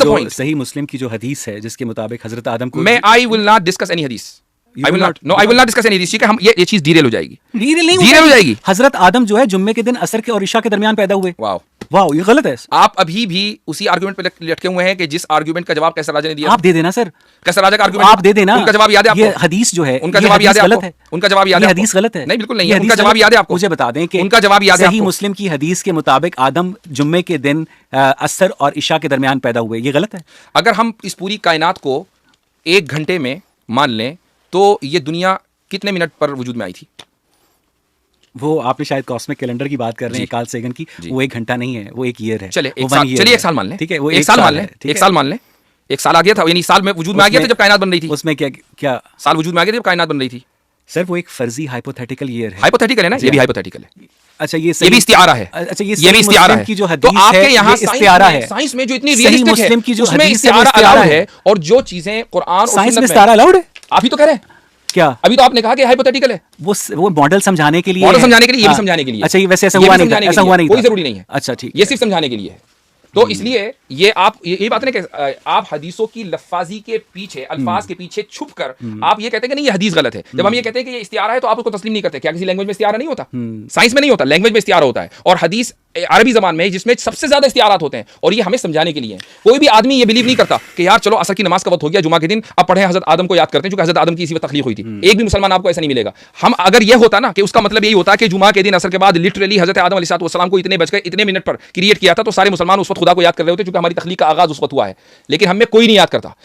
the point. सही मुस्लिम की जो हदीस है जिसके मुताबिक हजरत आदम को I will not discuss any hadith. I will not discuss any hadith. ठीक है, हम ये चीज डीरेल हो जाएगी, डीरेल हो जाएगी। हजरत आदम जो है जुम्मे के दिन असर के और इशा के दरमियान पैदा हुए। वाह, ये गलत है। आप अभी भी उसी आर्गुमेंट पे लटके हुए हैं कि जिस आर्गुमेंट का जवाब कैसर राजा ने दिया। आप दे देना सर, कैसर राजा का आर्गुमेंट आप दे देना। उनका जवाब याद है आपको? ये हदीस जो है उनका जवाब याद है आपको? उनका जवाब याद है? हदीस गलत है। नहीं, बिल्कुल नहीं है। उनका जवाब याद है आपको? मुझे बता दें कि उनका जवाब याद है सही आपको? मुस्लिम की हदीस के मुताबिक आदम जुम्मे के दिन असर और इशा के दरमियान पैदा हुए, ये गलत है। अगर हम इस पूरी कायनात को 1 घंटे में मान लें तो ये दुनिया कितने मिनट पर वजूद में आई थी? वो आपने शायद कॉस्मिक कैलेंडर की बात कर रहे हैं, कार्ल सेगन की। वो 1 घंटा नहीं है, वो 1 ईयर है। चलिए 1 साल मान लें। ठीक है, वो 1 साल मान लें। 1 साल मान लें। 1 साल आ गया था, यानी साल में वजूद में आ गया था जब कायनात बन रही थी। उसमें क्या साल वजूद में आ गया था जब कायनात बन रही थी? सर वो एक फर्जी हाइपोथेटिकल ईयर है। हाइपोथेटिकल है ना, ये भी हाइपोथेटिकल है। अच्छा, ये भी इस्तिआरा है। अच्छा, ये भी इस्तिआरा है। की जो तो हदीस आपके है, यहाँ इस्तिआरा है। साइंस में जो इतनी सही रियलिस्टिक मुस्लिम की है जो उसमें हदीस है, इस्तिआरा इस्तिआरा अलाउड है। और जो चीजें कुरान और साइंस में सुन्नत इस्तिआरा अलाउड है? आप ही तो कह रहे हैं। क्या? अभी तो आपने कहा कि हाइपोथेटिकल है। वो मॉडल समझाने के लिए, मॉडल समझाने के लिए, ये भी समझाने के लिए। अच्छा, ये वैसे ऐसा हुआ नहीं था, ऐसा हुआ नहीं, कोई जरूरी नहीं है। अच्छा, ठीक, ये सिर्फ समझाने के लिए है। तो इसलिए ये आप ये बात नहीं कि आप हदीसों की लफ्फाजी के पीछे, अल्फाज के पीछे छुप कर आप ये कहते हैं कि नहीं ये हदीस गलत है। जब हम ये कहते हैं कि ये इस्तिआरा है तो आप उसको तस्लीम नहीं करते। क्या किसी लैंग्वेज में इस्तिआरा नहीं होता? साइंस में नहीं होता, लैंग्वेज में इस्तिआरा होता है। और हदीस अरबी ज़बान में जिसमें सबसे ज्यादा इस्तिआरात होते हैं, और ये हमें समझाने के लिए है। कोई भी आदमी ये बिलीव नहीं करता कि यार चलो असर की नमाज का वक्त हो गया, जुमा के दिन, अब पढ़े हजरत आदम को याद करते हैं, क्योंकि हजरत आदम की इसी वक्त तखलीक हुई थी। एक भी मुसलमान आपको ऐसा नहीं मिलेगा। हम अगर ये होता ना कि उसका मतलब यही होता कि जुमा के दिन असर के बाद लिटरली हजरत आदम अलैहिस्सलाम को इतने बज के इतने मिनट पर क्रिएट किया था, तो सारे मुसलमान उस वक्त खुदा को याद कर रहे होते, क्योंकि हमारी तखलीक का आगाज उस वक्त हुआ है। लेकिन हमें कोई नहीं याद करता।